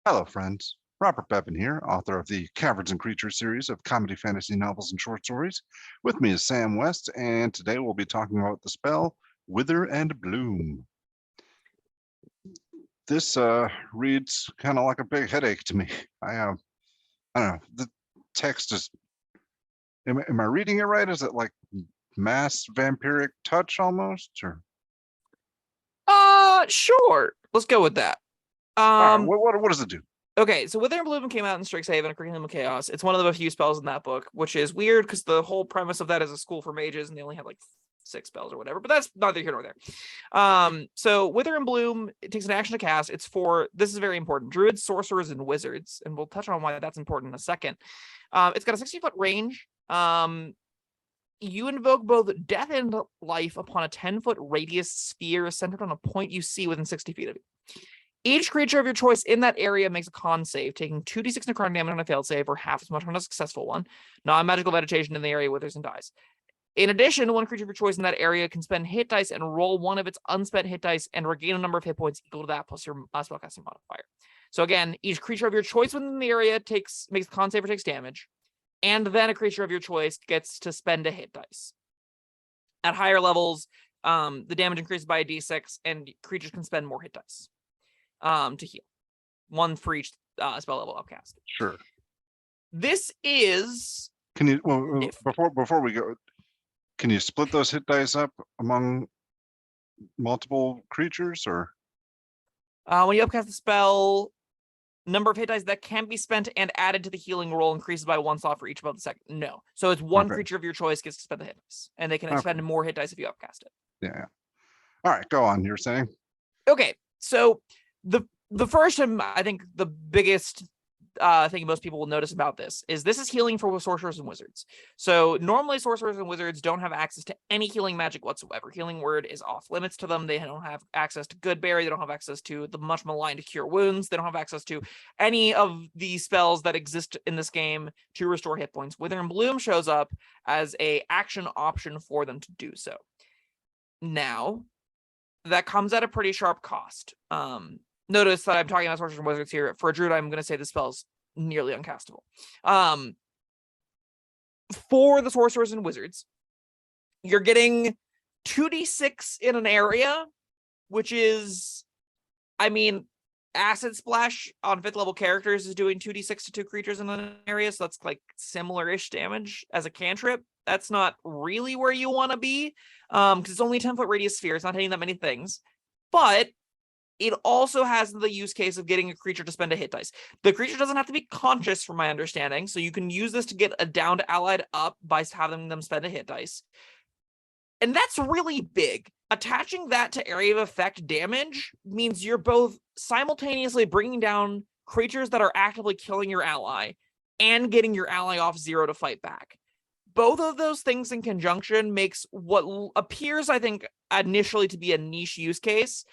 Hello, friends. Robert Bevan here, author of the Caverns and Creatures series of comedy, fantasy novels, and short stories. With me is Sam West, and today we'll be talking about the spell Wither and Bloom. This reads kind of like a big headache to me. I don't know. The text is. Am I reading it right? Is it like mass vampiric touch almost? Or Sure. Let's go with that. all right, what does it do? Okay, so Wither and Bloom came out in Strixhaven, a Curriculum of Chaos. It's one of the few spells in that book, which is weird because the whole premise of that is a school for mages, and they only have like 6 spells or whatever. But that's neither here nor there. So Wither and Bloom, it takes an action to cast. It's for, this is very important, druids, sorcerers, and wizards, and we'll touch on why that's important in a second. It's got a 60-foot range. You invoke both death and life upon a 10-foot radius sphere centered on a point you see within 60 feet of you. Each creature of your choice in that area makes a con save, taking 2d6 necrotic damage on a failed save, or half as much on a successful one. Non-magical vegetation in the area withers and dies. In addition, one creature of your choice in that area can spend hit dice and roll one of its unspent hit dice and regain a number of hit points equal to that plus your spellcasting modifier. So again, each creature of your choice within the area makes a con save or takes damage, and then a creature of your choice gets to spend a hit dice. At higher levels, the damage increases by a d6, and creatures can spend more hit dice to heal. One for each spell level upcast. Sure. This is. Can you before we go? Can you split those hit dice up among multiple creatures, or when you upcast the spell, number of hit dice that can be spent and added to the healing roll increases by 1 slot for each above the second. No, so it's one creature of your choice gets to spend the hit dice, and they can spend more hit dice if you upcast it. Yeah. All right, go on. You're saying. Okay, so the first and I think the biggest thing most people will notice about this is healing for sorcerers and wizards. So normally sorcerers and wizards don't have access to any healing magic whatsoever. Healing word is off limits to them. They don't have access to Goodberry. They don't have access to the much maligned Cure Wounds. They don't have access to any of the spells that exist in this game to restore hit points. Wither and Bloom shows up as a action option for them to do so. Now, that comes at a pretty sharp cost. Notice that I'm talking about sorcerers and wizards here. For a druid, I'm going to say the spell's nearly uncastable. For the sorcerers and wizards, you're getting 2d6 in an area, which is, I mean, Acid Splash on 5th level characters is doing 2d6 to 2 creatures in an area, so that's like similar-ish damage as a cantrip. That's not really where you want to be, because it's only a 10-foot radius sphere. It's not hitting that many things, but it also has the use case of getting a creature to spend a hit dice. The creature doesn't have to be conscious, from my understanding, so you can use this to get a downed allied up by having them spend a hit dice. And that's really big. Attaching that to area of effect damage means you're both simultaneously bringing down creatures that are actively killing your ally and getting your ally off 0 to fight back. Both of those things in conjunction makes what appears, I think, initially to be a niche use case,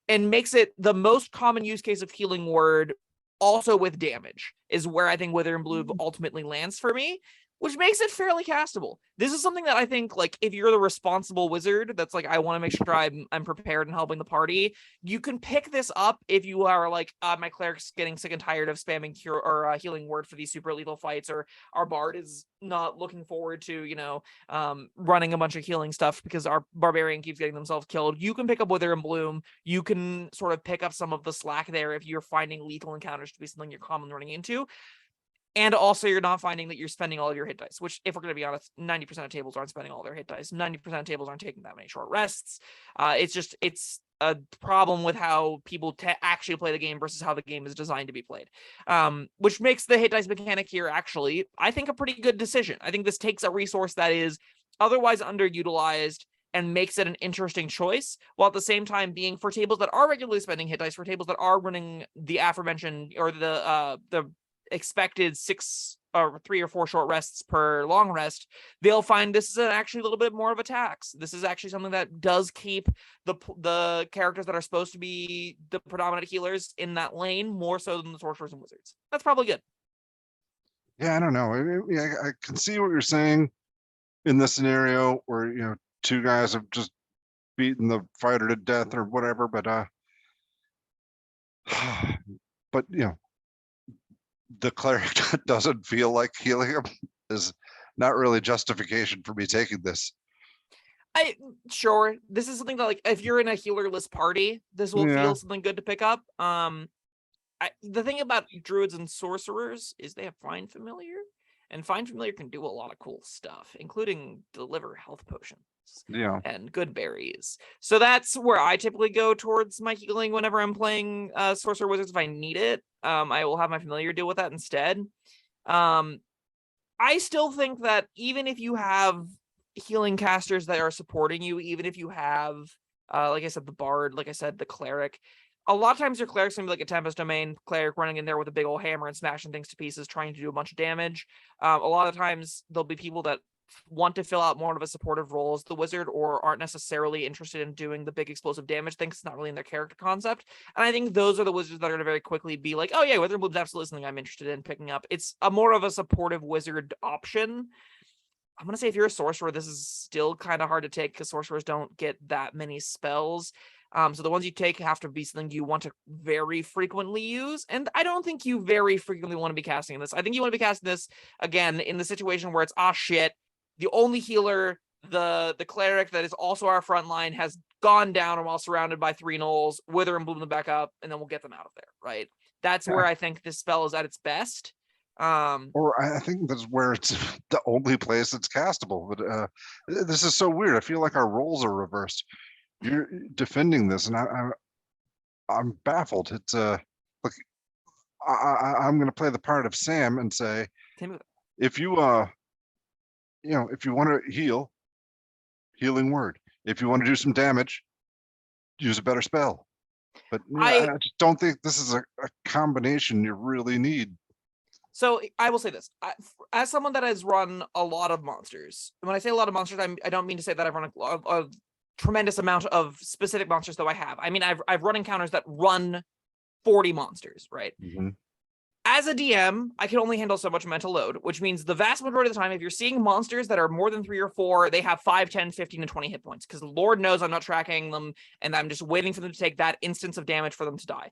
and makes it the most common use case of healing word, also with damage, is where I think Wither and Bloom ultimately lands for me, which makes it fairly castable. This is something that I think, like, if you're the responsible wizard that's like, I want to make sure I'm prepared and helping the party, you can pick this up if you are like, my cleric's getting sick and tired of spamming cure or healing word for these super lethal fights, or our bard is not looking forward to, running a bunch of healing stuff because our barbarian keeps getting themselves killed. You can pick up Wither and Bloom. You can sort of pick up some of the slack there if you're finding lethal encounters to be something you're commonly running into. And also, you're not finding that you're spending all of your hit dice, which, if we're going to be honest, 90% of tables aren't spending all their hit dice. 90% of tables aren't taking that many short rests. It's a problem with how people actually play the game versus how the game is designed to be played, which makes the hit dice mechanic here actually, I think, a pretty good decision. I think this takes a resource that is otherwise underutilized and makes it an interesting choice, while at the same time being, for tables that are regularly spending hit dice, for tables that are running the aforementioned or the expected 6 or 3 or 4 short rests per long rest, they'll find this is actually a little bit more of a tax. This is actually something that does keep the characters that are supposed to be the predominant healers in that lane more so than the sorcerers and wizards. That's probably good. Yeah, I don't know. I can see what you're saying in this scenario where 2 guys have just beaten the fighter to death or whatever, but the cleric doesn't feel like healing him is not really justification for me taking this. Sure, this is something that, like, if you're in a healerless party, this will Yeah. feel something good to pick up. The thing about druids and sorcerers is they have Find Familiar, and Find Familiar can do a lot of cool stuff, including deliver health potions Yeah. and good berries. So that's where I typically go towards my healing whenever I'm playing sorcerer wizards. If I need it, I will have my familiar deal with that instead. I still think that even if you have healing casters that are supporting you, even if you have, like I said, the bard, like I said, the cleric, a lot of times your cleric's gonna be like a Tempest Domain cleric running in there with a big old hammer and smashing things to pieces, trying to do a bunch of damage. A lot of times there'll be people that want to fill out more of a supportive role as the wizard, or aren't necessarily interested in doing the big explosive damage thing. It's not really in their character concept. And I think those are the wizards that are going to very quickly be like, oh yeah, Wither Bloom's absolutely something I'm interested in picking up. It's a more of a supportive wizard option. I'm going to say if you're a sorcerer, this is still kind of hard to take because sorcerers don't get that many spells. So the ones you take have to be something you want to very frequently use. And I don't think you very frequently want to be casting this. I think you want to be casting this, again, in the situation where it's, shit, the only healer, the cleric that is also our front line, has gone down and while surrounded by 3 gnolls, Wither and Bloom them back up, and then we'll get them out of there, right? That's where I think this spell is at its best. Or I think that's where it's the only place it's castable. But this is so weird. I feel like our roles are reversed. You're defending this, and I'm baffled. It's look, I'm going to play the part of Sam and say, if you if you want to heal, healing word. If you want to do some damage, use a better spell. But I just don't think this is a combination you really need. So I will say this, as someone that has run a lot of monsters, when I say a lot of monsters, I don't mean to say that I've run a tremendous amount of specific monsters, though I have. I mean, I've run encounters that run 40 monsters, right? Mm-hmm. As a DM, I can only handle so much mental load, which means the vast majority of the time, if you're seeing monsters that are more than 3 or 4, they have 5, 10, 15, and 20 hit points, because Lord knows I'm not tracking them, and I'm just waiting for them to take that instance of damage for them to die.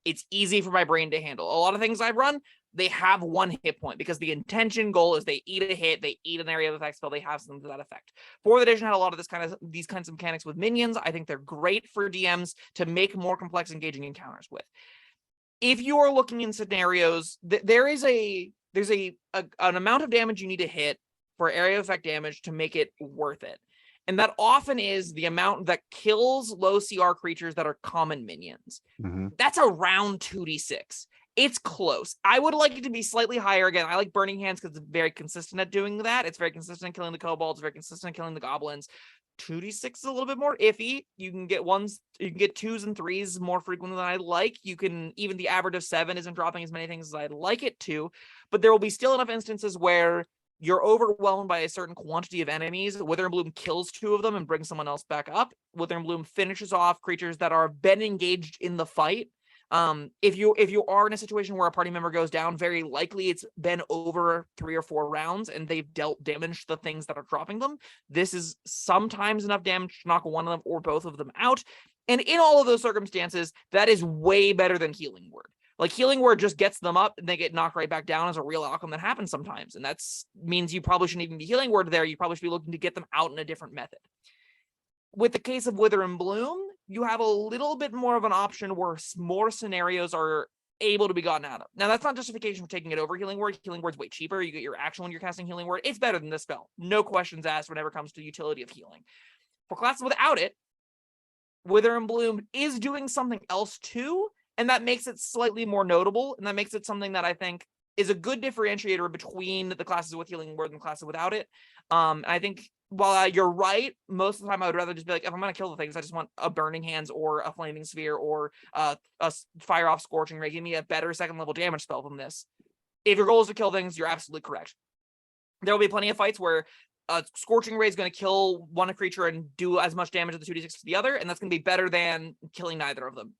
It's easy for my brain to handle. A lot of things I've run, they have 1 hit point, because the intention goal is they eat a hit, they eat an area of effect spell, they have something to that effect. 4th edition had a lot of these kinds of mechanics with minions. I think they're great for DMs to make more complex, engaging encounters with. If you are looking in scenarios, there's an amount of damage you need to hit for area effect damage to make it worth it. And that often is the amount that kills low CR creatures that are common minions. Mm-hmm. That's around 2d6. It's close. I would like it to be slightly higher. Again, I like Burning Hands because it's very consistent at doing that. It's very consistent at killing the kobolds, very consistent at killing the goblins. 2d6 is a little bit more iffy. You can get 2s and 3s more frequently than I like. You can, even the average of 7 isn't dropping as many things as I'd like it to, but there will be still enough instances where you're overwhelmed by a certain quantity of enemies. Wither and Bloom kills 2 of them and brings someone else back up. Wither and Bloom finishes off creatures that are been engaged in the fight. If you are in a situation where a party member goes down, very likely it's been over 3 or 4 rounds and they've dealt damage to the things that are dropping them. This is sometimes enough damage to knock one of them or both of them out. And in all of those circumstances, that is way better than Healing Word. Like, Healing Word just gets them up and they get knocked right back down as a real outcome that happens sometimes. And that means you probably shouldn't even be Healing Word there. You probably should be looking to get them out in a different method. With the case of Wither and Bloom, you have a little bit more of an option where more scenarios are able to be gotten out of. Now, that's not justification for taking it over Healing Word. Healing Word's way cheaper. You get your action when you're casting Healing Word. It's better than this spell. No questions asked whenever it comes to utility of healing. For classes without it, Wither and Bloom is doing something else too, and that makes it slightly more notable, and that makes it something that I think is a good differentiator between the classes with Healing Word and the classes without it. And I think, while you're right, most of the time I would rather just be like, if I'm going to kill the things, I just want a Burning Hands or a Flaming Sphere or a Fire Off Scorching Ray. Give me a better 2nd level damage spell than this. If your goal is to kill things, you're absolutely correct. There will be plenty of fights where Scorching Ray is going to kill one creature and do as much damage to the 2d6 to the other, and that's going to be better than killing neither of them.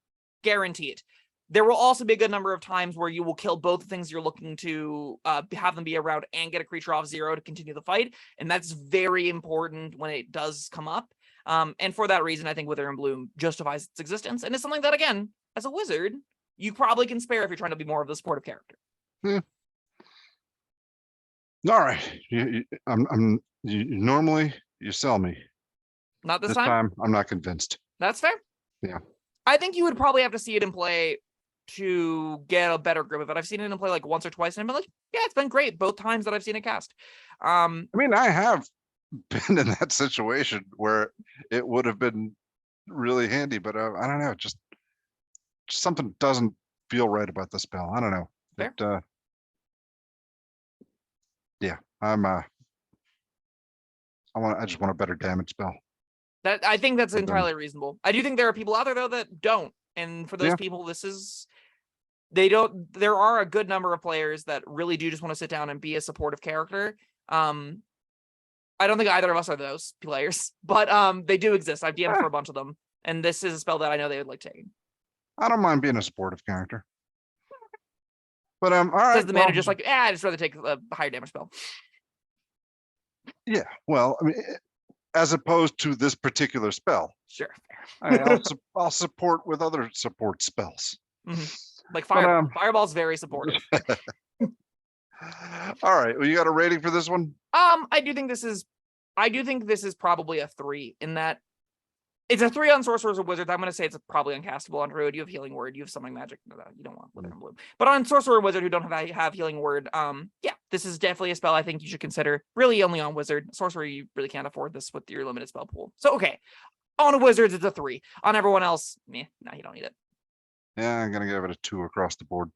Guarantee it. There will also be a good number of times where you will kill both the things you're looking to have them be around and get a creature off 0 to continue the fight. And that's very important when it does come up. And for that reason, I think Wither and Bloom justifies its existence. And it's something that, again, as a wizard, you probably can spare if you're trying to be more of the supportive character. All right. Normally you sell me. Not this This time. time I'm not convinced. That's fair. Yeah. I think you would probably have to see it in play to get a better grip of it. I've seen it in play like once or twice, and I've been like, yeah, it's been great both times that I've seen it cast. I mean, I have been in that situation where it would have been really handy, but I don't know, just something doesn't feel right about the spell. I don't know. Fair. Yeah, I just want a better damage spell. That I think that's But, entirely reasonable. I do think there are people out there though that don't, and for those Yeah. people, there are a good number of players that really do just want to sit down and be a supportive character. I don't think either of us are those players, but they do exist. I've DM'd for a bunch of them, and this is a spell that I know they would like taking. I don't mind being a supportive character. But all right. Says the man who just like, I'd just rather take a higher damage spell. Yeah, well, I mean, as opposed to this particular spell, Sure. I'll support with other support spells. Like Fireball's very supportive. All right, well, you got a rating for this one? I do think this is probably a 3 in that it's a 3 on Sorcerers and Wizards. I'm going to say it's probably uncastable on Druid. You have Healing Word. You have Summoning Magic. No, you don't want Wither and Bloom. But on Sorcerer and Wizard who don't have Healing Word, yeah, this is definitely a spell I think you should consider. Really only on Wizard. Sorcerer, you really can't afford this with your limited spell pool. So, okay. On Wizards, it's a 3. On everyone else, no, you don't need it. Yeah, I'm going to give it a 2 across the board.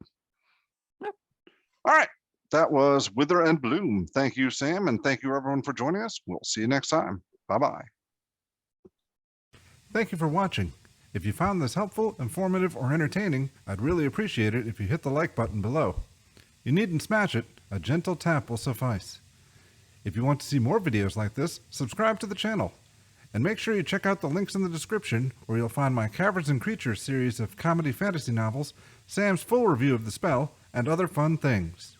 Yep. All right. That was Wither and Bloom. Thank you, Sam, and thank you, everyone, for joining us. We'll see you next time. Bye-bye. Thank you for watching. If you found this helpful, informative, or entertaining, I'd really appreciate it if you hit the like button below. You needn't smash it. A gentle tap will suffice. If you want to see more videos like this, subscribe to the channel. And make sure you check out the links in the description, where you'll find my Caverns and Creatures series of comedy fantasy novels, Sam's full review of the spell, and other fun things.